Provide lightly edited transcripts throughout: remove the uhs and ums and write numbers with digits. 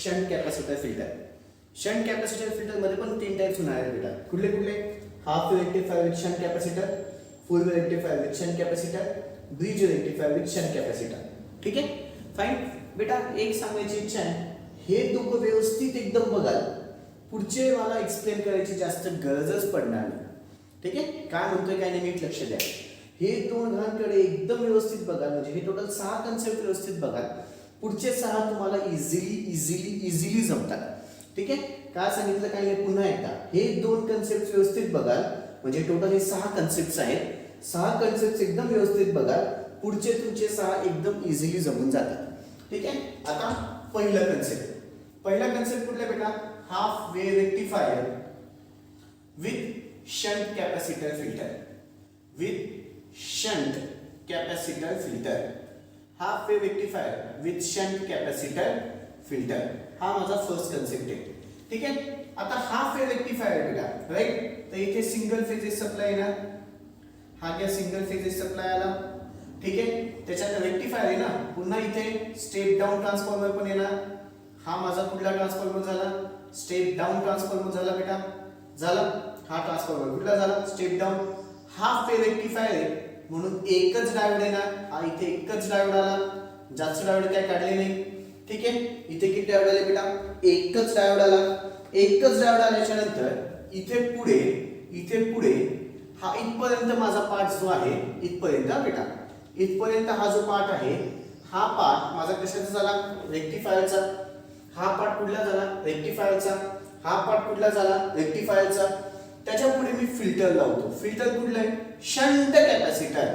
Shunt capacitor filter. Shunt capacitor filter मध्ये पण 3 types होणार आहेत बेटा. कुठले कुठले? Half wave rectifier with shunt capacitor, full wave rectifier with shunt capacitor, bridge rectifier with shunt capacitor. ठीक आहे, फाईन बेटा. एक सांगायची इच्छा आहे, हे दोघं व्यवस्थित एकदम बघाल, पुढचे मला एक्सप्लेन करायची जास्त गरजच पडणार नाही. ठीक आहे, काय म्हणतोय काय नाही नीट लक्ष द्या. हे दोघांकडे एकदम व्यवस्थित बघा, म्हणजे हे टोटल 6 कन्सेप्ट व्यवस्थित बघा. पुढचे 6 तुम्हाला इझिली जमतात. ठीक आहे, काय सांगितलं काय नाही पुन्हा एकदा, हे 2 कन्सेप्ट व्यवस्थित बघा, म्हणजे टोटल हे 6 कन्सेप्ट आहेत. 6 कन्सेप्ट एकदम व्यवस्थित बघा, पुढचे तुमचे 6 एकदम इझिली जमून जातात. ठीक आहे, आता पहिला कन्सेप्ट कुठला बेटा? Half wave rectifier with shunt capacitor filter. Half wave rectifier with shunt capacitor filter, हा माझा फर्स्ट कन्सेप्ट आहे. ठीक आहे, आता हाफ वेव्ह रेक्टिफायर बेटा, राईट. तर इथे सिंगल फेजेस सप्लाय येणार, हा क्या सिंगल फेजेस सप्लाय आला. ठीक आहे, त्याच्यात रेक्टिफायर आहे ना, पुन्हा इथे स्टेप डाऊन ट्रान्सफॉर्मर पण येणार. हा माझा कुठला ट्रान्सफॉर्मर झाला? स्टेप डाऊन ट्रान्सफॉर्मर झाला बेटा, झाला. हा ट्रान्सफॉर्मर कुठला झाला? Step down. Half wave rectifier आहे म्हणून एकच डायोड येणार. हा इथे एकच डायोड आला, जास्त डायोड काय काढले नाही. ठीक आहे, इथे किती डायोड आले बेटा? एकच डायोड आला. एकच डायोड आल्याच्या नंतर इथे पुढे हा इथपर्यंत माझा पार्ट जो आहे, इथपर्यंत बेटा, इथपर्यंत हा जो पार्ट आहे, हा पार्ट माझा कशाचा झाला? रेक्टिफायरचा. हा पार्ट कुठला झाला? रेक्टिफायरचा. हा पार्ट कुठला झाला? रेक्टिफायरचा. त्याच्या पुढे मी फिल्टर लावतो. फिल्टर कुठला आहे? Shunt capacitor.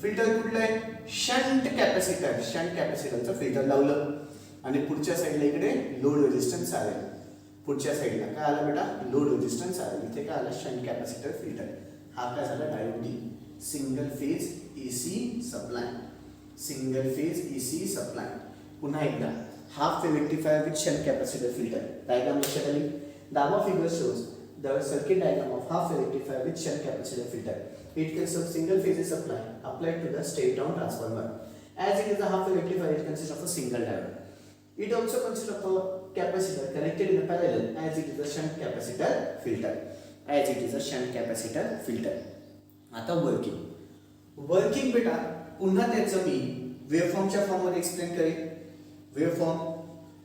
फिल्टर कुठला आहे? Shunt capacitor. शंट कॅपॅसिटरचं फिल्टर लावलं आणि पुढच्या साईडला इकडे लोड रेझिस्टन्स आले. पुढच्या साईडला काय आलं बेटा? लोड रेझिस्टन्स आले. इथे काय आलं? Shunt capacitor filter. हा काय झाला? Diode D, single phase AC supply. पुन्हा एकदा half wave rectifier with shunt capacitor filter. Diagram लक्षात आली? The above figure shows the circuit diagram of half wave rectifier with shunt capacitor filter. It consists of single phase supply applied to the step down transformer. As it is a half wave rectifier, it consists of a single diode. It also consists of a capacitor connected in a parallel, as it is a shunt capacitor filter. आता working बेटा, पुन्हा त्याचं मी वेव्हफॉर्मच्या फॉर्ममध्ये explain करेन.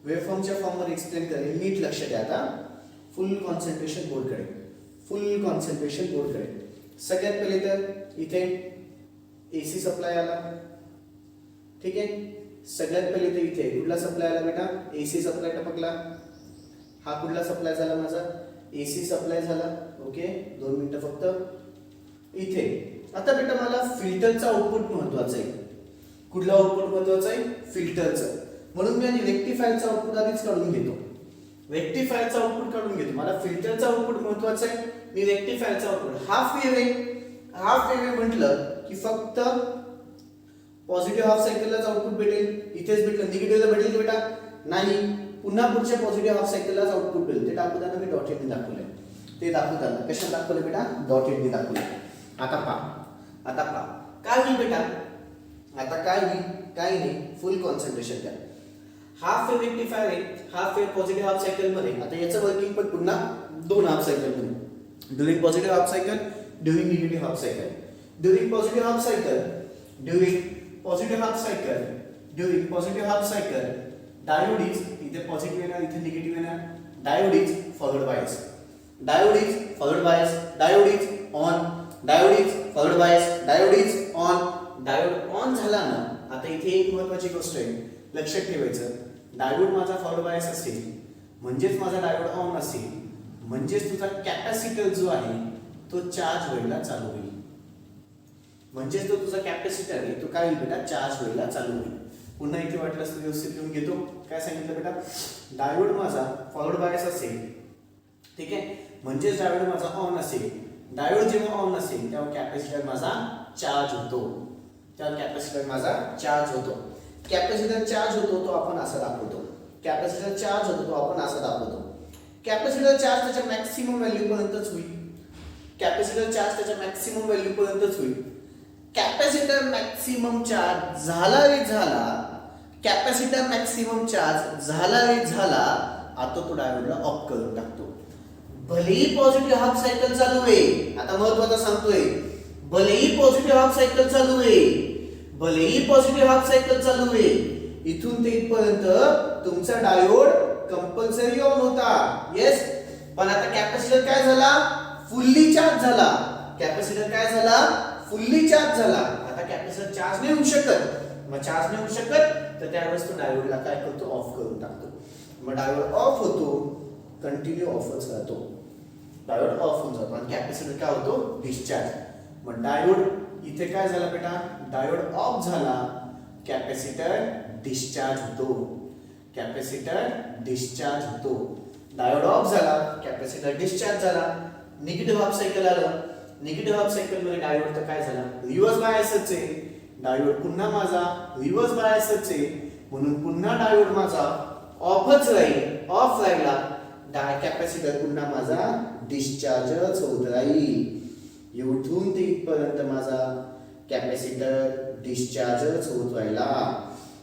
वेव्हफॉर्मच्या फॉर्ममध्ये explain करेन. नीट लक्ष द्या आता. फुल कॉन्सन्ट्रेशन बोर्डकडे. सगळ्यात पहिले तर इथे एसी सप्लाय आला. ठीक आहे, सगळ्यात पहिले तर इथे कुठला सप्लाय आला बेटा? एसी सप्लाय टपकला. हा कुठला सप्लाय झाला माझा? एसी सप्लाय झाला. ओके, 2 मिनिटं फक्त. इथे आता बेटा मला फिल्टरचा आउटपुट महत्वाचा आहे. कुठला आउटपुट महत्वाचा आहे? फिल्टरचं. म्हणून मी आधी रेक्टिफायरचा आउटपुट आधीच काढून घेतो. मला फिल्टरचा आउटपुट महत्वाचा आहे. मी रेक्टिफायरचा आउटपुट हाफ वेव्ह म्हटलं की फक्त पॉझिटिव्ह हाफ सायकललाच आउटपुट भेटेल. इथेच भेटलं. निगेटिव्हला भेटेल की बेटा? नाही. पुन्हा पुढच्या पॉझिटिव्ह हाफ सायकललाच आउटपुट भेटेल. ते दाखवताना मी डॉटेडने दाखवलंय. ते दाखवताना कशाने दाखवलं बेटा? डॉटेडने दाखवलं. आता पहा काय होईल बेटा? आता काय होईल? काही नाही. फुल कॉन्सन्ट्रेशन द्या. हाफ वेव्ह रेक्टिफायर आहे, half wave positive half cycle मध्ये. आता याचं वर्किंग पण पुन्हा 2 हाफ सायकल मध्ये. During positive half cycle, during negative half cycle. During positive half cycle, diode is, इथे पॉझिटिव्ह येणार, इथे निगेटिव्ह येणार. Diode is forward bias. Diode is on. Diode on झाला ना. आता इथे एक महत्वाची गोष्ट आहे, लक्षात ठेवायचं. डायोड माझा फॉरवर्ड बायस असेल म्हणजेच माझा डायोड ऑन असेल, म्हणजेच तुझा कॅपॅसिटर जो आहे तो चार्ज व्हायला चालू होईल. म्हणजेच तो तुझा कॅपॅसिटर आहे तो काय होईल बेटा? चार्ज व्हायला चालू होईल. पुन्हा इथे वाटलंस तर व्यवस्थित लिहून घेतो. काय सांगितलं बेटा? डायोड माझा फॉरवर्ड बायस असेल, ठीक आहे, म्हणजेच डायोड माझा ऑन असेल. डायोड जेव्हा ऑन असेल तेव्हा कॅपॅसिटर माझा चार्ज होतो. कॅपॅसिटर चार्ज होतो तो आपण असं दाखवतो. कॅपॅसिटर चार्ज त्याच्या मॅक्सिमम व्हॅल्यू पर्यंतच होईल. कॅपॅसिटर मॅक्सिमम चार्ज झाला रे झाला कॅपॅसिटर मॅक्सिमम चार्ज झाला रे झाला, आता तो डायोडला ऑफ करून टाकतो. भलेही पॉझिटिव्ह हाफ सायकल चालू आहे, आता महत्वाचं सांगतोय, भलेही पॉझिटिव्ह हाफ सायकल चालू आहे, भलेही पॉझिटिव्ह हाफ सायकल चालू आहे, इथून ते इथपर्यंत तुमचा डायोड कंपल्सरी ऑन होता. येस, पण आता कॅपॅसिटर काय झाला, फुल्ली चार्ज झाला. कॅपॅसिटर काय झाला, फुल्ली चार्ज झाला. आता कॅपॅसिटर चार्ज नाही होऊ शकत. मग चार्ज नाही होऊ शकत तर त्यावेळेस तो डायोडला काय करतो, ऑफ करून टाकतो. मग डायोड ऑफ होतो, कंटिन्यू ऑफच राहतो. डायोड ऑफ होऊन जातो आणि कॅपॅसिटर काय होतो, डिस्चार्ज. मग डायोड इथे काय झाला बेटा, डायोड ऑफ झाला, कॅपॅसिटर डिस्चार्ज होतो. कॅपॅसिटर डिस्चार्ज होतो. डायोड ऑफ झाला, कॅपॅसिटर डिस्चार्ज झाला, निगेटिव्ह हाफ सायकल आलं. निगेटिव्ह हाफ सायकल मध्ये डायोड तर काय झाला, रिव्हर्स बायसच आहे. डायोड पुन्हा माझा रिव्हर्स बायसच आहे, म्हणून पुन्हा डायोड माझा ऑफच राहील. ऑफ राहिला, कॅपॅसिटर पुन्हा माझा डिस्चार्जच होत राहील. इथून ते इथपर्यंत माझा कॅपॅसिटर डिस्चार्जच होत राहिला.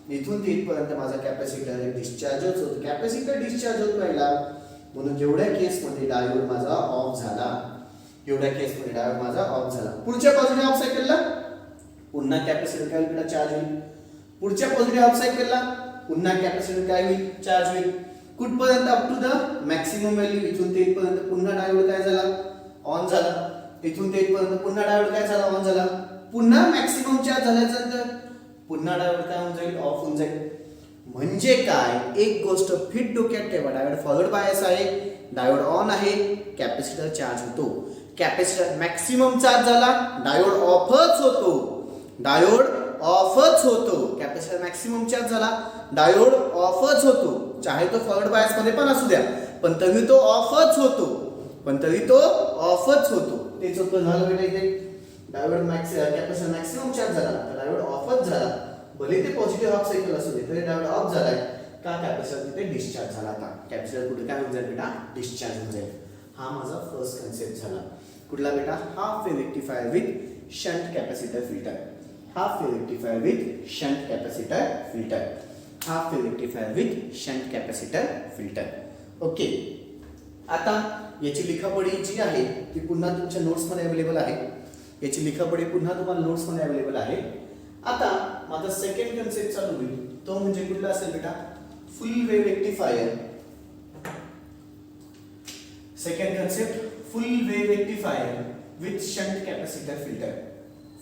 इथून ते इथपर्यंत माझा कॅपॅसिटर डिस्चार्जच होत, कॅपॅसिटर डिस्चार्ज होत राहिला. म्हणून एवढ्या केसमध्ये डायोड माझा ऑफ झाला. एवढ्या केसमध्ये डायोड माझा ऑफ झाला. पुढच्या पॉझिटिव्ह हाफ सायकलला पुन्हा कॅपॅसिटर काय होईल, चार्ज होईल. पुढच्या पॉझिटिव्ह हाफ सायकलला पुन्हा कॅपॅसिटर काय होईल, चार्ज होईल. कुठपर्यंत, up to the maximum value. इथून ते इथपर्यंत पुन्हा डायोड काय झाला, ऑन झाला. इथून ते इथपर्यंत पुन्हा डायोड काय झाला, ऑन झाला. पुन्हा मॅक्सिमम चार्ज झाल्यानंतर पुन्हा डायोड काय होऊन जाईल, ऑफ होऊन जाईल. म्हणजे काय, एक गोष्ट फिट डोक्यात ठेवा, डायोड फॉरवर्ड बायस आहे, डायोड ऑन आहे, कॅपॅसिटर चार्ज होतो. कॅपॅसिटर मॅक्सिमम चार्ज झाला, डायोड ऑफच होतो. डायोड ऑफच होतो. कॅपॅसिटर मॅक्सिमम चार्ज झाला, डायोड ऑफच होतो. चाहे तो फॉरवर्ड बायस मध्ये पण असू द्या, पण तरी तो ऑफच होतो. पण तरी तो ऑफच होतो. तेच होतं झालं बेटा इथे. डायोड कॅपॅसिटर मॅक्सिमम चार्ज झाला, डायोड ऑफच झाला. भले ते पॉझिटिव्ह हाफ सायकल असू दे, तरी डायोड ऑफ झालाय का, कॅपॅसिटर तिथे डिस्चार्ज झाला. आता कॅपॅसिटर कुठे काय होऊन जाईल बेटा, डिस्चार्ज होऊन जाईल. हा माझा फर्स्ट कन्सेप्ट झाला. कुठला बेटा, half wave rectifier with shunt capacitor filter. Half wave rectifier with shunt capacitor filter. Half wave rectifier with shunt capacitor filter. Okay, आता याची लिखापडी जी आहे ती पुन्हा तुमच्या नोट्समध्ये अवेलेबल आहे. याची लिखापडी पुन्हा तुम्हाला नोट्समध्ये अवेलेबल आहे. आता माझा सेकंड कन्सेप्ट चालू होईल, तो म्हणजे कुठला असेल बेटा, फुल wave rectifier. Second concept, full wave rectifier with shunt capacitor filter.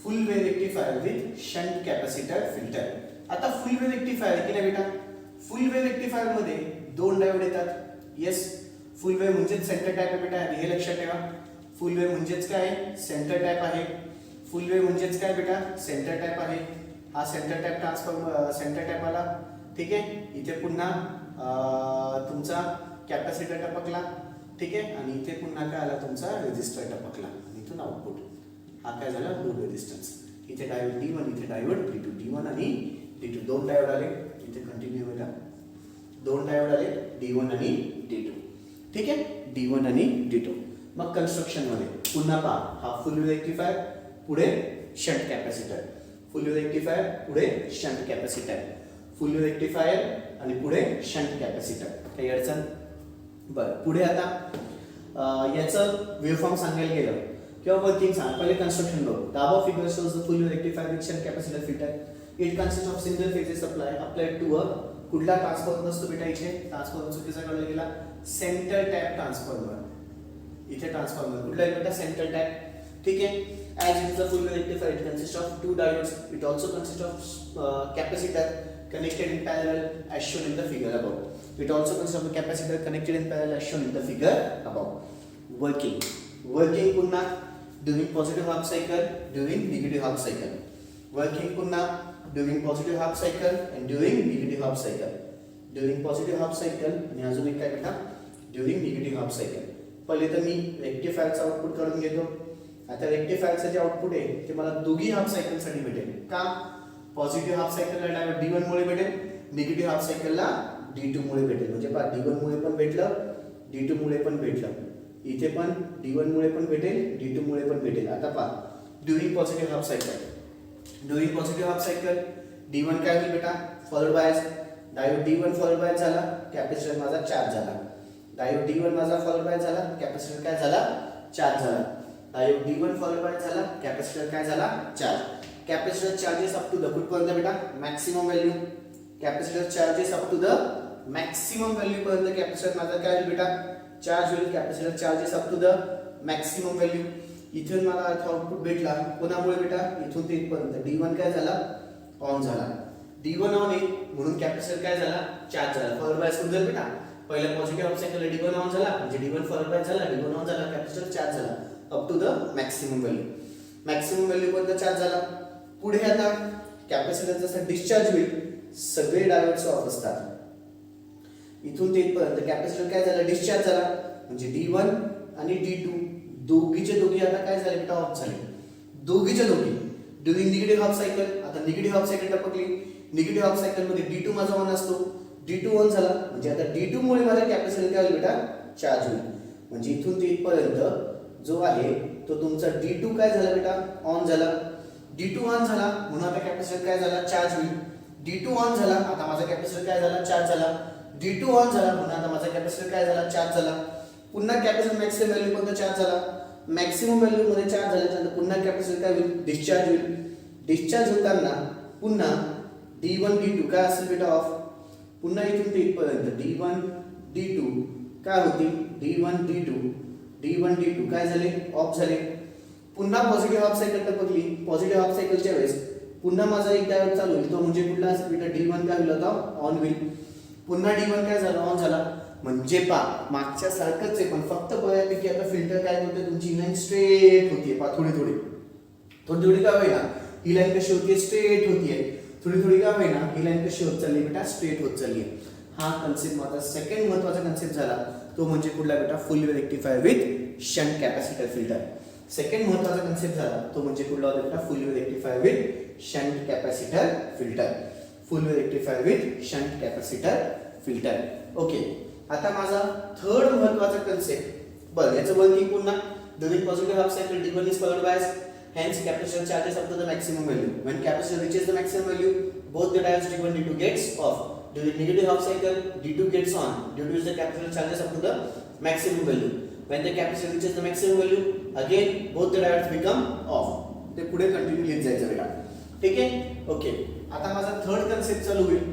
Full wave rectifier with shunt capacitor filter. आता फुल वेव्ह रेक्टिफायर की नाही बेटा, फुल वेव्ह रेक्टिफायर मध्ये दोन डायोड येतात. येस, फुल वेव्ह म्हणजेच सेंटर टाइप आहे बेटा, हे लक्षात ठेवा. फुल वेव्ह म्हणजेच काय, सेंटर टाइप आहे. फुल वेव्ह म्हणजेच काय बेटा, सेंटर टाइप आहे. हा centre type transform, centre type आला. ठीक आहे, इथे पुन्हा तुमचा कॅपॅसिटर टपकला. ठीक आहे, आणि इथे पुन्हा काय आला, तुमचा रेजिस्टर टपकला. इथून आउटपुट हा काय झाला, लोड रेजिस्टन्स. इथे डायोड D1, इथे डायोड D2. D1 आणि D2 दोन डायोड आले. इथे कंटिन्यू बेटा, दोन डायोड आले, D1 आणि D2. ठीक आहे, D1 आणि D2. मग कन्स्ट्रक्शन मध्ये पुन्हा पहा, हा फुल वेव्ह रेक्टिफायर, पुढे shunt capacitor. Full wave rectifier, पुढे shunt capacitor. Full wave rectifier आणि पुढे शंट कॅपॅसिटर. काही अडचण? बरं, पुढे आता याचं वेव्हफॉर्म सांगायला गेलं किंवा वर्किंग सांगा. पहिले कन्स्ट्रक्शन बघू. The above figure shows the full wave rectifier with shunt capacitor filter. It consist of single phases supply applied to a, कुठला ट्रान्सफॉर्मर नसतो बेटा इथे. ट्रान्सफॉर्मर चुकीचा कळला गेला, सेंटर टॅप ट्रान्सफॉर्मर. इथे ट्रान्सफॉर्मर कुठला आहे बेटा, सेंटर टॅप. ठीक आहे, as it is a full wave rectifier, it consists of two diodes. It also consists of capacitor connected in parallel as shown in the figure above. It also consists of a capacitor connected in parallel as shown in the figure above. Working पुन्हा during positive half cycle, during negative half cycle. Working पुन्हा during positive half cycle and during negative half cycle. During positive half cycle आणि अजून एक काय बेटा, during negative half cycle. पहिले तर मी रेक्टिफायरचा output काढून घेतो. आता रेक्टिफायरचं जे आउटपुट आहे ते मला दोघी हाफ सायकल साठी भेटेल. का, पॉझिटिव्ह हाफ सायकलला डायोड D1 मुळे भेटेल, निगेटिव्ह हाफ सायकलला D2 मुळे भेटेल. म्हणजे पहा, D1 मुळे पण भेटलं, D2 मुळे पण भेटलं. इथे पण D1 मुळे पण भेटेल, D2 मुळे पण भेटेल. आता पहा, during positive half cycle, during positive half cycle D1 काय होईल बेटा, followed by diode D1 followed by झाला, कॅपॅसिटर माझा चार्ज झाला. डायोड D1 माझा फॉलोड बाय झाला, कॅपॅसिटर काय झाला, चार्ज झाला. डायोड D1 फॉलोड बाय झाला, कॅपॅसिटर काय झाला, charge. Capacitor charges up to the कुठपर्यंत बेटा, maximum value. Capacitor charges up to the maximum value पर्यंत कॅपॅसिटर माझा काय होईल बेटा, चार्ज होईल. Capacitor charges up to the maximum value. इथून मला अर्थ आउटपुट भेटला, कोणामुळे बेटा, इथून ते इथपर्यंत D1 काय झाला, ऑन झाला. D1 ऑन आहे म्हणून कॅपॅसिटर काय झाला, चार्ज झाला. फॉलोड बाय समजेल बेटा, पहिल्या positive half cycle D1 on झाला म्हणजे D1 फॉलोड बाय झाला, D1 ऑन झाला, कॅपॅसिटर चार्ज झाला up to the maximum value. Maximum value पर्यंत चार्ज झाला. पुढे आता कॅपॅसिटर जसं डिस्चार्ज होईल सगळे डायोड्स ऑफ असतात. इथून ते इथपर्यंत कॅपॅसिटर काय झाला, डिस्चार्ज झाला म्हणजे D1 आणि D2 दोघीचे दोघी आता काय झाले बेटा, ऑफ झाले. दोघीचे दोघी ड्युरिंग निगेटिव्ह हाफ सायकल. आता निगेटिव्ह हाफ सायकल टपकली, निगेटिव्ह हाफ सायकल मध्ये D2 माझा ऑन असतो, D2 ऑन झाला म्हणजे आता D2 मुळे माझा कॅपॅसिटर काय होईल बेटा, चार्ज होईल. म्हणजे इथून ते इथपर्यंत जो आहे तो तुमचा D2 काय झाला बेटा, ऑन झाला. D2 ऑन झाला म्हणून आता कॅपॅसिटर काय झाला, चार्ज होईल. D2 ऑन झाला आता माझा कॅपॅसिटर काय झाला, चार्ज झाला. D2 ऑन झाला म्हणून आता माझा कॅपॅसिटर काय झाला, चार्ज झाला. पुन्हा कॅपॅसिटर मॅक्सिमम व्हॅल्यू पर्यंत चार्ज झाला. मॅक्सिमम व्हॅल्यू मध्ये चार्ज झाल्यानंतर पुन्हा कॅपॅसिटर काय होईल, डिस्चार्ज होईल. डिस्चार्ज होताना पुन्हा D1 D2 काय असेल बेटा, ऑफ. पुन्हा इथून ते इथपर्यंत D1 D2 काय होतील, D1 D2 काय झाले, ऑफ झाले. पुन्हा पॉझिटिव्ह हाफ सायकल टपकली. पॉझिटिव्ह हाफ सायकलच्या वेळेस पुन्हा माझा एक डायोड चालू होईल, तो म्हणजे कुठला असेल बेटा, D1 काय होईल आता, ऑन होईल. पुन्हा D1 काय झाला, ऑन झाला. म्हणजे मागच्या सारखंच आहे पण फक्त बऱ्यापैकी आता फिल्टर काय होते, तुमची लाईन स्ट्रेट होतीये. थोडी थोडी काय होईना ही लाईन कशी होतीये, स्ट्रेट होतीये. थोडी काय होईना ही लाईन कशी होत चालली बेटा, स्ट्रेट होत चालली. हा कन्सेप्ट माझा सेकंड महत्वाचा कन्सेप्ट झाला, तो म्हणजे कुठला बेटा, फुल wave rectifier with shunt capacitor filter. Second महत्वाचा कन्सेप्ट झाला तो म्हणजे कुठला होता बेटा, फुल wave rectifier with shunt capacitor filter. Full wave rectifier with shunt capacitor filter. Okay, आता माझा थर्ड महत्वाचा कन्सेप्ट बघ, याचं वर्किंग पुन्हा. During positive half cycle D1 is followed by hence capacitor charges up to the maximum value. When capacitor reaches the maximum value, both the diodes D1 D2 gets off. During negative half cycle, D2 gets on due to which the capacitor charges up to the maximum value. When the capacitor reaches the maximum value, again both the diodes become off. ते पुढे continue लिहित जायचं बेटा, ठीक आहे. Okay, आता माझा third concept चालू होईल,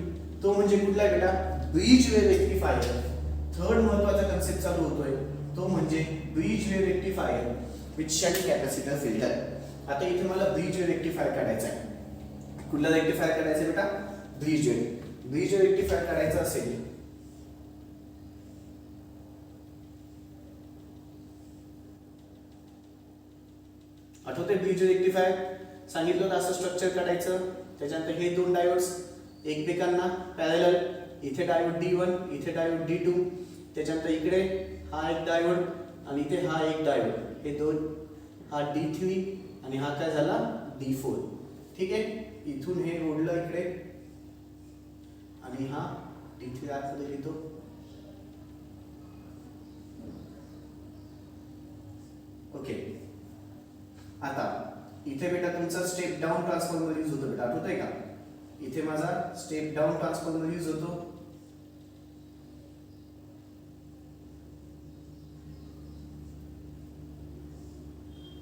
तो म्हणजे कुठला बेटा, ब्रिज वेव्ह रेक्टिफायर. थर्ड महत्वाचा कन्सेप्ट चालू होतोय तो म्हणजे bridge wave rectifier with shunt capacitor filter. आता इथे मला ब्रिज वेव्ह रेक्टिफायर काढायचा आहे. कुठला रेक्टिफायर काढायचा बेटा, ब्रिज वेव्ह रेक्टिफायर काढायचा असेल आठवते, ब्रिज वेव्ह रेक्टिफायर सांगितलं होतं असं स्ट्रक्चर काढायचं. त्याच्यानंतर हे दोन डायोड्स एकमेकांना पॅरलल, इथे डायोड D1 इथे डायोड D2, त्याच्यानंतर इकडे हा एक डायोड आणि इथे हा एक डायोड, हे दोन, हा D3 आणि हा काय झाला, D4. ठीक आहे, इथून हे ओढलं इकडे आणि हा D3 आतमध्ये लिहितो. ओके, आता इथे बेटा तुमचा स्टेप डाऊन ट्रान्सफॉर्मर यूज होतो बेटा, आठवतंय का. इथे माझा स्टेप डाऊन ट्रान्सफॉर्मर यूज होतो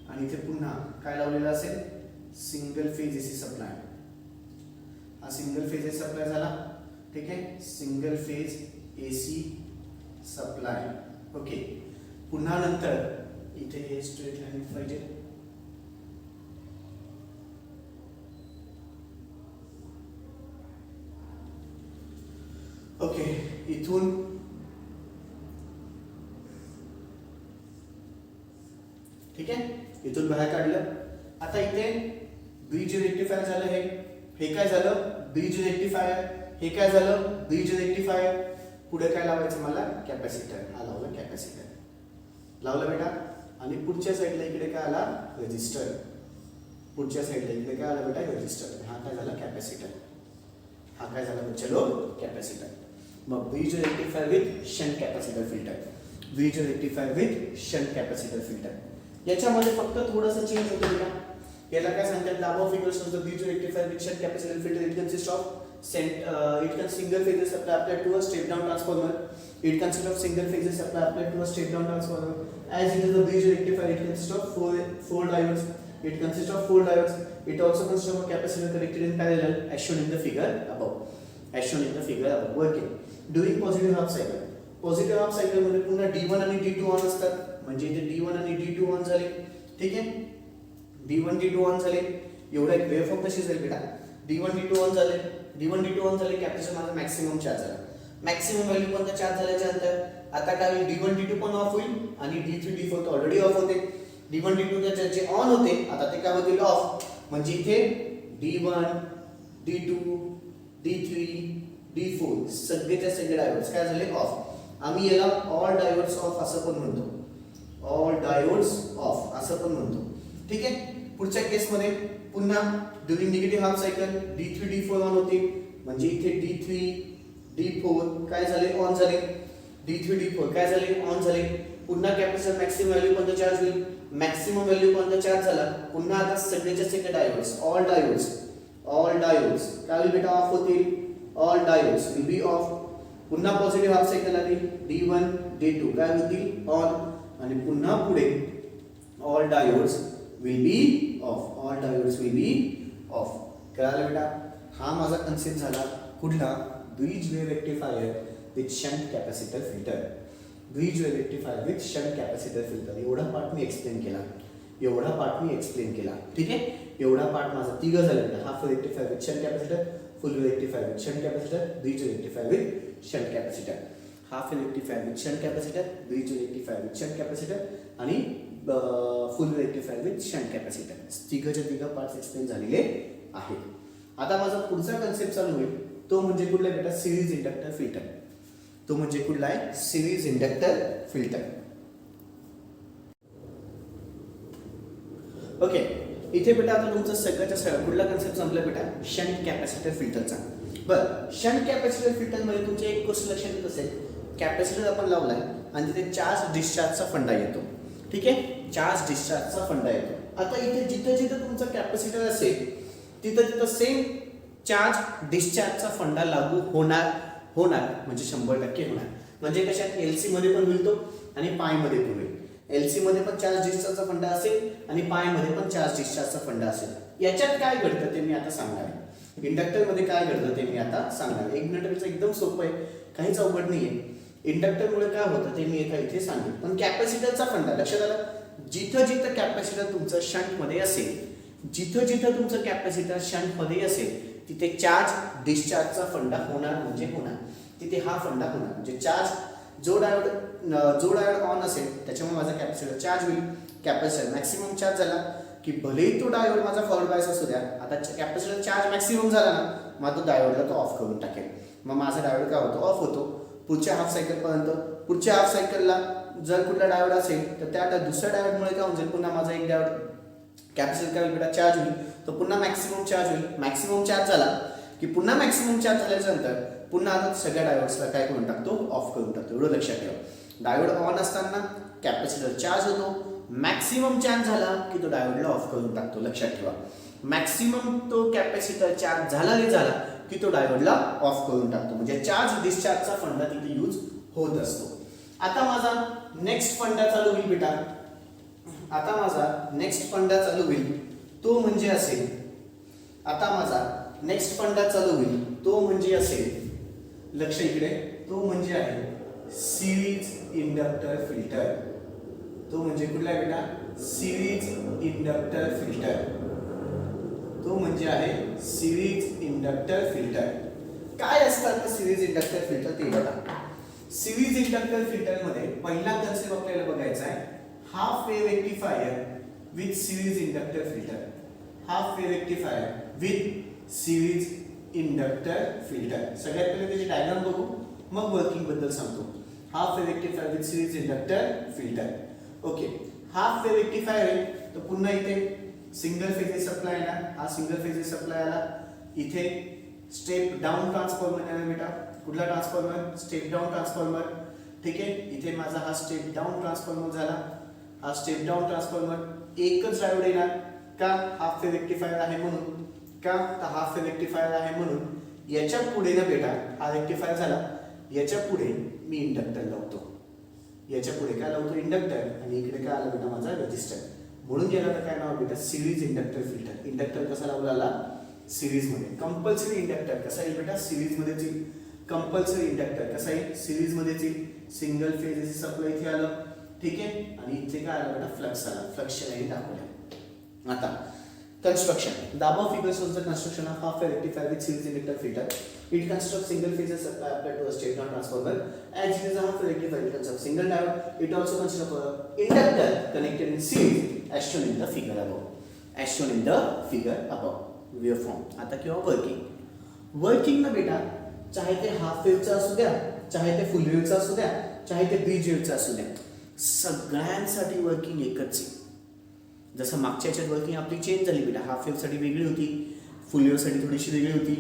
आणि इथे पुन्हा काय लावलेलं असेल, सिंगल फेज एसी सप्लाय. हा सिंगल फेज एसी सप्लाय झाला, ठीक आहे, single phase AC supply. Okay, पुन्हा नंतर इथे हे स्ट्रेट लाईन पाहिजे. ओके, इथून ठीक आहे, इथून बाहेर काढलं. आता इथे ब्रिज रेक्टिफायर झालं, हे काय झालं, ब्रिज रेक्टिफायर. हे काय झालं, ब्रिज रेक्टिफायर. पुढे काय लावायचं मला, कॅपॅसिटर. हा लावला, कॅपॅसिटर लावलं बेटा. आणि पुढच्या साईडला इकडे काय आला, रेजिस्टर. पुढच्या साईडला इकडे काय आला बेटा, रेजिस्टर. हा काय झाला, कॅपॅसिटर. हा काय झाला चलो, कॅपॅसिटर. मग bridge rectifier with shunt capacitor filter. Bridge rectifier with shunt capacitor filter. याच्यामध्ये फक्त थोडंसं चेंज होतं बेटा. याला काय सांगतात, लाभ of equations the bridge rectifier with shunt capacitor filter it consist of it can single phases supply applied to a step down transformer. It consists of single phases supply applied to a step down transformer. As it is a bridge rectifier, it consists of four diodes. It consists of four diodes. It also consists of a capacitor connected in parallel, as shown in the figure above. As shown in the figure above. Working during positive half cycle. Positive half cycle मध्ये पुन्हा D1 आणि D2 on असतात, म्हणजे इथे D1 आणि D2 on झाले. ठीक आहे, D1 D2 ऑन झाले. एवढा एक वेव्हफॉर्म तशीच जाईल बेटा. D1 D2 ऑन झाले, D1 D2 ऑन झाले, कॅपॅसिटर माझा मॅक्सिमम चार्ज झाला. मॅक्सिमम व्हॅल्यू पर्यंत चार्ज झाल्याच्या नंतर आता काय होईल, D1 D2 पण ऑफ होईल आणि D3 D4 तर ऑलरेडी ऑफ होते. D1 D2 जे ऑन होते आता ते काय होतील ऑफ, म्हणजे इथे D1 D2 D3 D4 सगळेच्या सगळे डायोड्स काय झाले ऑफ. आम्ही याला ऑल डायोड्स ऑफ असं पण म्हणतो, ऑल डायोड्स ऑफ असं पण म्हणतो. ठीक आहे. पुढच्या केस मध्ये पुन्हा during negative half cycle D3 D4 on होते, म्हणजे इथे D3 D4 काय झाले ऑन झाले. D3 D4 काय झाले ऑन झाले. पुन्हा कॅपॅसिटर मॅक्सिमम व्हॅल्यू पर्यंत चार्ज होईल. मॅक्सिमम व्हॅल्यू पर्यंत चार्ज झाला. पुन्हा आता सगळेच्या सगळे डायोड्स ऑल डायोड्स काय होईल बेटा ऑफ होतील. All diodes will be of. पुन्हा पॉझिटिव्ह हाफ सायकल आली D1 D2 काय होतील ऑन, आणि पुन्हा पुढे all diodes will be of. All diodes will be of. कळालं बेटा. हा माझा कन्सेप्ट झाला कुठला, bridge wave rectifier with shunt capacitor filter. Bridge wave rectifier with shunt capacitor filter एवढा पार्ट मी एक्सप्लेन केला. ठीक आहे. एवढा पार्ट माझा तिघं झालं बेटा. Half wave rectifier with shunt capacitor, full wave rectifier with shunt capacitor, bridge wave rectifier with shunt capacitor. Half wave rectifier with shunt capacitor, bridge wave rectifier with shunt capacitor आणि full wave rectifier with shunt capacitor. तिघं parts explain झालेले आहेत. आता माझा पुढचा concept चालू होईल तो म्हणजे कुठला बेटा, सिरीज इंडक्टर फिल्टर. तो म्हणजे कुठला आहे, सिरीज इंडक्टर फिल्टर. ओके. इथे बेटा आता तुमचं सगळ्याच्या कुठला कन्सेप्ट संपला बेटा, शंट कॅपॅसिटर फिल्टरचा. बरं, शंट कॅपॅसिटर फिल्टर मध्ये तुमचे एक गोष्ट लक्षात येत असेल, कॅपॅसिटर आपण लावलाय आणि तिथे चार्ज डिस्चार्जचा फंडा येतो. ठीक आहे, चार्ज डिस्चार्जचा फंडा येतो. आता इथे जिथं तुमचा कॅपॅसिटर असेल तिथं सेम चार्ज डिस्चार्जचा फंडा लागू होणार म्हणजे 100% होणार. म्हणजे कशात, एलसी मध्ये पण होईल तो आणि पाय मध्ये पण होईल. एलसी मध्ये पण चार्ज डिस्चार्जचा फंडा असेल आणि पाय मध्ये पण चार्ज डिस्चार्जचा फंडा असेल. याच्यात काय घडतं ते मी आता सांगणार आहे. इंडक्टर मध्ये काय घडतं ते मी आता सांगणार आहे. एक मिनिटाचं एकदम सोपं आहे, काहीच अवघड नाहीये. इंडक्टर मुळे काय होतं ते मी एका इथे सांगेन. पण कॅपॅसिटरचा फंडा लक्षात आलं, जिथं कॅपॅसिटर तुमचं शंट मध्ये असेल, जिथं तुमचं कॅपॅसिटर शंट मध्ये असेल तिथे चार्ज डिस्चार्जचा फंडा होणार म्हणजे होणार. तिथे हा फंडा होणार म्हणजे चार्ज जो डायोड ऑन असेल त्याच्यामुळे माझा कॅपॅसिटर चार्ज होईल. कॅपॅसिटर मॅक्सिमम चार्ज झाला की भलेही तो डायोड माझा फॉरवर्ड बायस असू द्या, आता कॅपॅसिटर चार्ज मॅक्सिमम झाला ना, मग तो डायोडला तो ऑफ करून टाकेल. मग माझा डायोड काय होतो, ऑफ होतो पुढच्या हाफ सायकल पर्यंत. पुढच्या हाफ सायकलला जर कुठला डायोड असेल तर त्या दुसऱ्या डायोडमुळे काय होईल, पुन्हा माझा एक डायोड कॅपॅसिटर काय बेटा चार्ज होईल, तो पुन्हा मॅक्सिमम चार्ज होईल. मॅक्सिमम चार्ज झाला की पुन्हा मॅक्सिमम चार्ज झाल्याच्या नंतर पुन्हा आता सगळ्या डायोड्सला काय करून टाकतो, ऑफ करून टाकतो. एवढं लक्षात ठेवा. डायोड ऑन असताना कॅपॅसिटर चार्ज होतो, मॅक्सिमम चार्ज झाला की तो डायोडला ऑफ करून टाकतो. लक्षात ठेवा, मॅक्सिमम तो कॅपॅसिटर चार्ज झाला की तो डायोडला ऑफ करून टाकतो. म्हणजे चार्ज डिस्चार्जचा फंडा तिथे यूज होत असतो. आता माझा नेक्स्ट फंडा चालू होईल बेटा. तो म्हणजे असेल, लक्ष इकडे, तो म्हणजे आहे सिरीज इंडक्टर फिल्टर. तो म्हणजे कुठला आहे बेटा, सिरीज इंडक्टर फिल्टर. तो म्हणजे आहे सिरीज इंडक्टर फिल्टर. काय असतात सिरीज इंडक्टर फिल्टर ते बघा. सिरीज इंडक्टर फिल्टर मध्ये पहिला कन्सेप्ट आपल्याला बघायचा आहे, half wave rectifier with series inductor filter. Half wave rectifier with series inductor filter. सगळ्यात पहिले त्याची डायग्राम बघू, मग वर्किंग बद्दल सांगतो. Half wave rectifier with series inductor filter. Okay, half wave rectifier आहे तर पुन्हा इथे सिंगल फेज सप्लाय आला. हा सिंगल फेज सप्लाय आला. इथे स्टेप डाऊन ट्रान्सफॉर्मर आहे बेटा. कुठला ट्रान्सफॉर्मर, स्टेप डाऊन ट्रान्सफॉर्मर. ठीक आहे, इथे माझा हा स्टेप डाऊन ट्रान्सफॉर्मर झाला. हा स्टेप डाऊन ट्रान्सफॉर्मर एकच डायोड येणार का, हाफ वेव्ह रेक्टिफायर आहे म्हणून. का, तर हाफ वेव्ह रेक्टिफायर आहे म्हणून याच्या पुढे ना बेटा हा रेक्टिफायर झाला, याच्या पुढे मी इंडक्टर लावतो, याच्या पुढे काय लावतो इंडक्टर, आणि इकडे काय आलं बेटा माझा रेजिस्टर, म्हणून याला काय नाव बेटा सिरीज इंडक्टर फिल्टर. इंडक्टर कसा लावला सिरीज मध्ये, कंपल्सरी इंडक्टर कसा येईल बेटा सिरीज मध्येच येईल, कंपल्सरी इंडक्टर कसा येईल सिरीज मध्येच येईल, सिंगल फेज एसी सप्लाय इथे आलं, ठीक आहे, आणि इथे काय आलं बेटा फ्लक्स आला, फ्लक्सच्या लाईन दाखवल्या. आता construction, the above figure shows the construction of half-wave rectifier with series inductor filter. It constructs single phase supply applied to a step-down transformer. As it is a half-wave rectifier, it consists of single diode. It also consists of an inductor connected in series, as shown in the figure above. As shown in the figure above. Waveform. आता किंवा working. Working ना बेटा, चाहे ते half वेवचा असू द्या, चाहे ते फुल वेवचा असू द्या, चाहे ते ब्रिज वेवचा असू द्या, सगळ्यांसाठी वर्किंग एकच आहे. जसं मागच्या याच्यात वर्किंग आपली चेंज झाली बेटा, हाफ वेवसाठी वेगळी होती, फुल वेवसाठी थोडीशी वेगळी होती,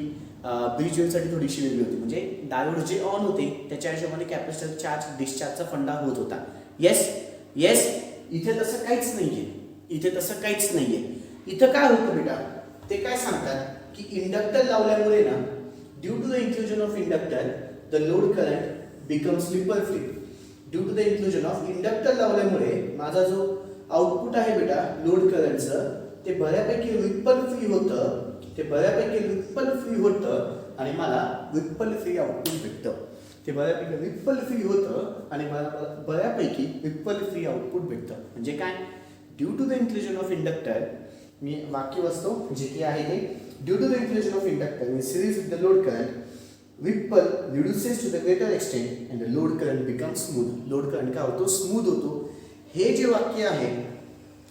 ब्रिज वेवसाठी थोडीशी वेगळी होती. म्हणजे डायोड जे ऑन होते त्याच्या हिशोबाने कॅपॅसिटर चार्ज डिस्चार्जचा फंडा होत होता. येस येस, इथे तसं काहीच नाहीये, इथे तसं काहीच नाहीये. इथं काय होतं बेटा, ते काय सांगतात की इंडक्टर लावल्यामुळे ना, due to the inclusion of inductor the load current becomes ripple free. Due to the inclusion of inductor लावल्यामुळे माझा जो आउटपुट आहे बेटा लोड करंटचं, ते बऱ्यापैकी रिपल फ्री होतं, ते बऱ्यापैकी रिपल फ्री होतं आणि मला रिपल फ्री आउटपुट भेटतं. ते बऱ्यापैकी रिपल फ्री होतं आणि मला बऱ्यापैकी रिपल फ्री आउटपुट भेटतं. म्हणजे काय, due to the inclusion of inductor, मी वाक्य वाचतो जे की आहे ते, due to the inclusion of inductor in series with the load current, ripple reduces to the greater extent and the load current becomes smooth. Load current काय होतो, smooth होतो. हे जे वाक्य आहे,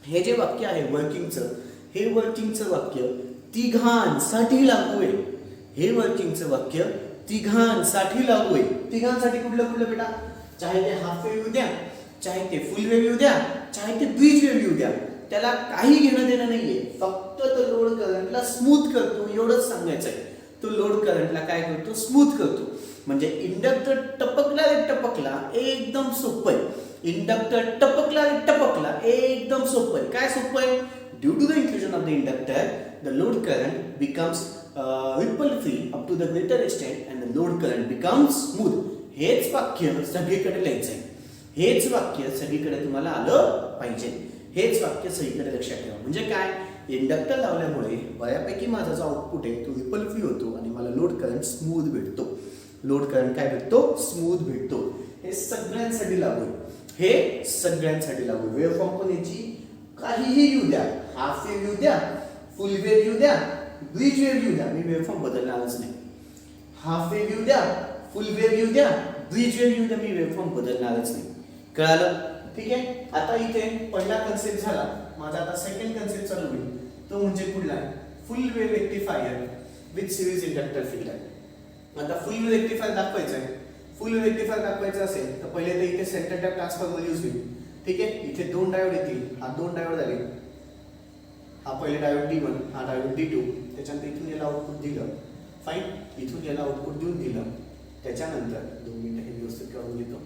हे जे वाक्य आहे वर्किंगचं, हे वर्किंगचं वाक्य तिघांसाठी लागू आहे. हे वर्किंगचं वाक्य तिघांसाठी लागू आहे. तिघांसाठी कुठलं कुठलं बेटा, चाहे ते हाफ वेव येऊ द्या, चाहे ते फुल वेव येऊ द्या, चाहे ते ब्रिज वेव येऊ द्या, त्याला काही घेणं देणं नाहीये. फक्त तो लोड करंटला स्मूथ करतो एवढंच सांगायचं आहे. तो लोड करंटला काय करतो, स्मूथ करतो. म्हणजे इंडक्टर टपकला रे टपकला एकदम सोपं आहे. इंडक्टर टपकला रे टपकला एकदम सोपं आहे. काय सोपं आहे, due to the inclusion of the inductor the load current becomes ripple free up to the greater extent and the load current becomes smooth. हेच वाक्य सगळीकडे लिहायचं आहे. हेच वाक्य सगळीकडे तुम्हाला आलं पाहिजे. हेच वाक्य सगळीकडे लक्षात ठेवा. म्हणजे काय, इंडक्टर लावल्यामुळे बऱ्यापैकी माझा जो आउटपुट आहे तो रिपल फ्री होतो आणि मला लोड करंट स्मूथ भेटतो. लोड करंट काय भेटतो, स्मूथ भेटतो. हे सगळ्यांसाठी लागू आहे. हे सगळ्यांसाठी लागू. वेवफॉर्म पण याची काहीही येऊ द्या, हाफ वेव येऊ द्या, फुल वेव येऊ द्या, ब्रिज वेव येऊ द्या, मी वेवफॉर्म बदलणारच नाही. हाफ वेव येऊ द्या, फुल वेव येऊ द्या, ब्रिज वेव येऊ द्या, मी वेवफॉर्म बदलणारच नाही. कळालं, ठीक आहे. आता इथे पहिला कन्सेप्ट झाला माझा. आता सेकंड कन्सेप्ट चालू होईल. तो म्हणजे कुठला, फुल wave rectifier with series inductor filter. आता फुल वेव रेक्टिफायर दाखवायचं आहे. फुल वेव रेक्टिफायर दाखवायचं असेल तर पहिले तर इथे सेंटर टॅप ट्रान्सफॉर्मर यूज होईल. ठीक आहे, इथे दोन डायोड येतील. हा दोन डायोड झाले. हा पहिले डायोड D1, हा डायोड D2. त्याच्यानंतर इथून याला आउटपुट दिलं, फाईन. इथून याला आउटपुट देऊन दिलं. त्याच्यानंतर 2 मिनिटं हे व्यवस्थित काढून घेतो.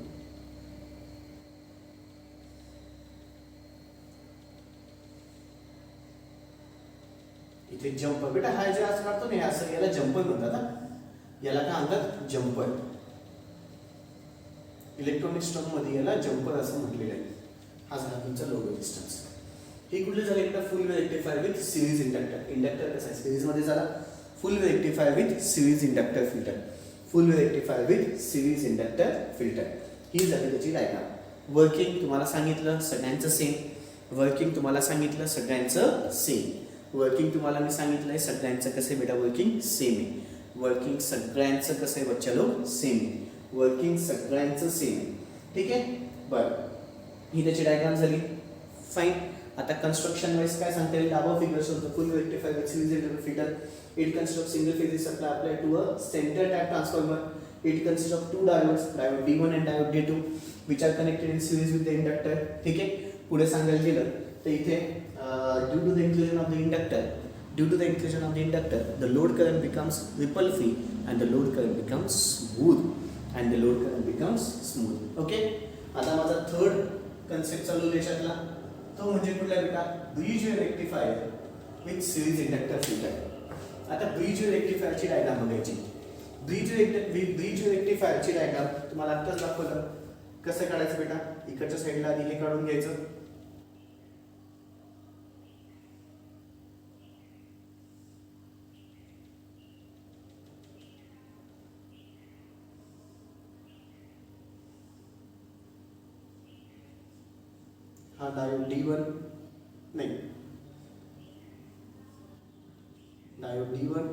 इथे जम्पर बेटा, हा जे असं काढतो ना असं, याला जम्पर म्हणतात. याला काय म्हणतात, जम्पर. इलेक्ट्रॉनिक स्टॉक मध्ये याला जम्पर असं म्हटलेलं आहे. हा झाला तुमचा लो रेजिस्टन्स. हे कुठले झाले एकदा, full wave rectifier with series inductor. Inductor कसा आहे, सिरीज मध्ये झाला. Full wave rectifier with series inductor filter. Full wave rectifier with series inductor filter. ही झाली त्याची डायग्राम. वर्किंग तुम्हाला सांगितलं सगळ्यांचं सेम. वर्किंग तुम्हाला सांगितलं सगळ्यांचं सेम. वर्किंग तुम्हाला मी सांगितलंय सगळ्यांचं कसं बेटा, वर्किंग सेम आहे. वर्किंग सगळ्यांचं कसं आहे बच्चा लोक, सेम आहे. वर्किंग सगळ्यांचं सेम आहे. ठीक आहे, बरं. ही त्याची डायग्राम झाली, फाईन. आता कन्स्ट्रक्शन वाइज काय सांगता येईल, above figure shows the full rectifier with series inductor filter. It consist of single phase supply applied to a centre type transformer. It consist of 2 diodes, diode D1 and diode D2, which are connected in series with the inductor. ठीक आहे, पुढे सांगायला गेलं तर इथे due to the inclusion of the inductor, the load current becomes ripple free and the load current becomes smooth. Okay, आता माझा third concept चालू याच्यातला तो म्हणजे कुठला बेटा, bridge rectifier with series inductor filter. आता ब्रिज रेक्टिफायरची डायग्राम बघायची. ब्रिज रेक्टिफायरची डायग्राम तुम्हाला आत्ताच दाखवलं. कसं काढायचं बेटा, इकडच्या साईडला आधी हे काढून घ्यायचं. हा डायोड D1 नाही, डायोड D1,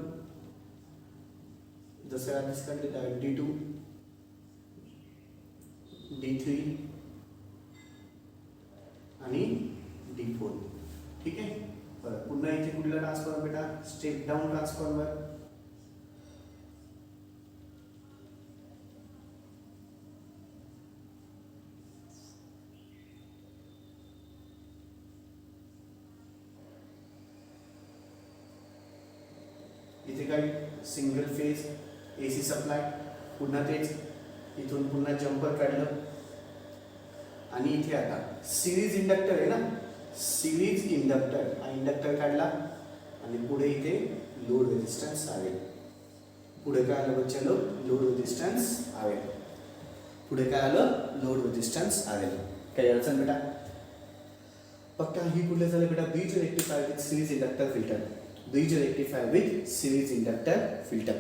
जसं आधीच काढले डायोड D2, D3 आणि D4. ठीक आहे. बरं, पुन्हा इथे कुठला ट्रान्सफॉर्मर बेटा, स्टेप डाऊन ट्रान्सफॉर्मर. इथे काय सिंगल फेज AC सप्लाय, पुन्हा तेच इथून पुन्हा जम्पर काढलं आणि इथे आता सिरीज इंडक्टर आहे ना, सिरीज इंडक्टर, हा इंडक्टर काढला आणि पुढे इथे लोड रेजिस्टन्स आहे. पुढे काय आलं बच्चा लोग, लोड रेजिस्टन्स आहे. पुढे काय आलं, लोड रेजिस्टन्स आहे. काही अडचण बेटा? फक्त ही कुठले झाले बेटा, bridge rectifier with series inductor filter. Bridge rectifier with series inductor filter.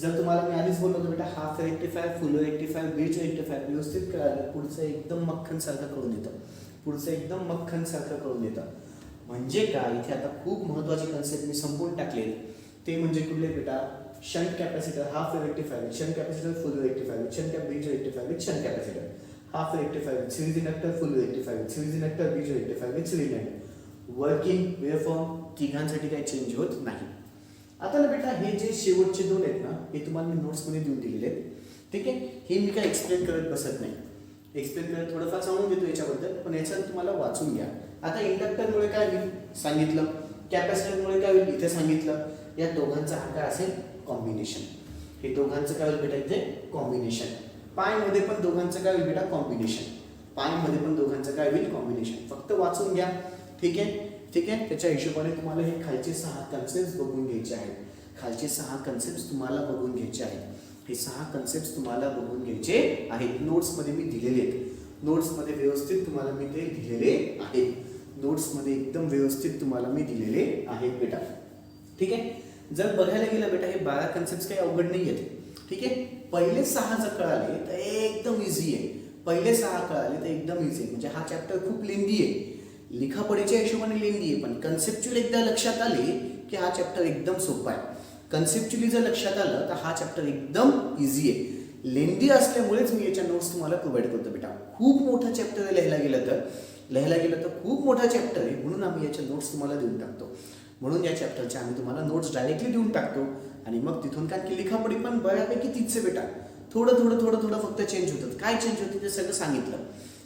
जर तुम्हाला मी आधीच बोललो होतो बेटा, हाफ रेक्टिफायर, फुल रेक्टिफायर, ब्रिज रेक्टिफायर व्यवस्थित कळालं, पुढचं एकदम मक्खन सारखं करून देतं. पुढचं एकदम मक्खन सारखं करून देतं. म्हणजे काय, इथे आता खूप महत्त्वाची कन्सेप्ट मी संपून टाकले. ते म्हणजे कुठले बेटा, shunt capacitor, half rectifier, shunt capacitor, full rectifier, shunt bridge rectifier with shunt capacitor, half rectifier with series inductor, full rectifier with series inductor, bridge rectifier with series inductor. Working waveform तिघांसाठी काही change होत नाही. आता ना बेटा, हे जे शेवटचे दोन आहेत ना, हे तुम्हाला मी नोट्समध्ये देऊन दिलेले आहेत. ठीक आहे. हे मी काय एक्सप्लेन करत बसत नाही, एक्सप्लेन करत थोडंफार सांगून देतो याच्याबद्दल, पण याच्यात तुम्हाला वाचून घ्या. आता इंडक्टरमुळे काय होईल सांगितलं, कॅपॅसिटरमुळे काय होईल इथे सांगितलं. या दोघांचा हा काय असेल, कॉम्बिनेशन. हे दोघांचं काय होईल बेटा, इथे कॉम्बिनेशन. पायमध्ये पण दोघांचं काय होईल बेटा, कॉम्बिनेशन. पायमध्ये पण दोघांचं काय होईल, कॉम्बिनेशन. फक्त वाचून घ्या. ठीक आहे, ठीक आहे. त्याच्या हिशोबाने तुम्हाला हे खालचे 6 कन्सेप्ट बघून घ्यायचे आहेत. खालचे 6 कन्सेप्ट तुम्हाला बघून घ्यायचे आहेत. हे 6 कन्सेप्ट तुम्हाला बघून घ्यायचे आहेत. नोट्समध्ये मी दिलेले आहेत. नोट्समध्ये व्यवस्थित तुम्हाला मी ते दिलेले आहेत. नोट्समध्ये एकदम व्यवस्थित तुम्हाला मी दिलेले आहेत बेटा. ठीक आहे. जर बघायला गेलं बेटा, हे 12 कन्सेप्ट काही अवघड नाही आहेत. ठीक आहे. पहिले 6 जर कळाले तर एकदम इझी आहे. पहिले 6 कळाले तर एकदम इझी आहे. म्हणजे हा चॅप्टर खूप लेंदी आहे, लिखापडीच्या हिशोबाने लेंदी आहे, पण कन्सेप्च्युअल एकदा लक्षात आले की हा चॅप्टर एकदम सोपा आहे. कन्सेप्च्युअली जर लक्षात आलं तर हा चॅप्टर एकदम इझी आहे. लेंदी असल्यामुळेच मी याच्या नोट्स तुम्हाला प्रोव्हाइड करतो बेटा. खूप मोठा चॅप्टर आहे, लिहायला गेलं तर खूप मोठा चॅप्टर आहे, म्हणून आम्ही याच्या नोट्स तुम्हाला देऊन टाकतो. म्हणून या चॅप्टरच्या आम्ही तुम्हाला नोट्स डायरेक्टली देऊन टाकतो आणि मग तिथून काय की लिखापडी पण बऱ्यापैकी तीच आहे बेटा. थोडं फक्त चेंज होतं. काय चेंज होते ते सगळं सांगितलं.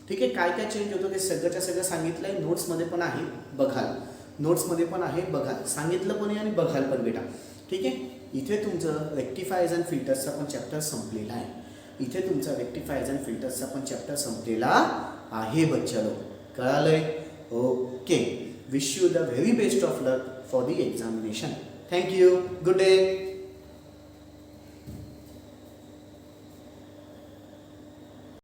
ठीक आहे. काय काय चेंज होतं ते सगळंच्या सगळं सांगितलंय. नोट्समध्ये पण आहे, बघाल. नोट्समध्ये पण आहे, बघाल. सांगितलं पण आहे आणि बघाल पण बेटा. ठीक आहे. इथे तुमचं रेक्टिफायर्स अँड फिल्टर्सचा पण चॅप्टर संपलेला आहे. इथे तुमचा रेक्टिफायर्स अँड फिल्टर्सचा पण चॅप्टर संपलेला आहे बच्चालो. कळालंय? Okay. Wish you the very best of luck for the examination. Thank you. Good day.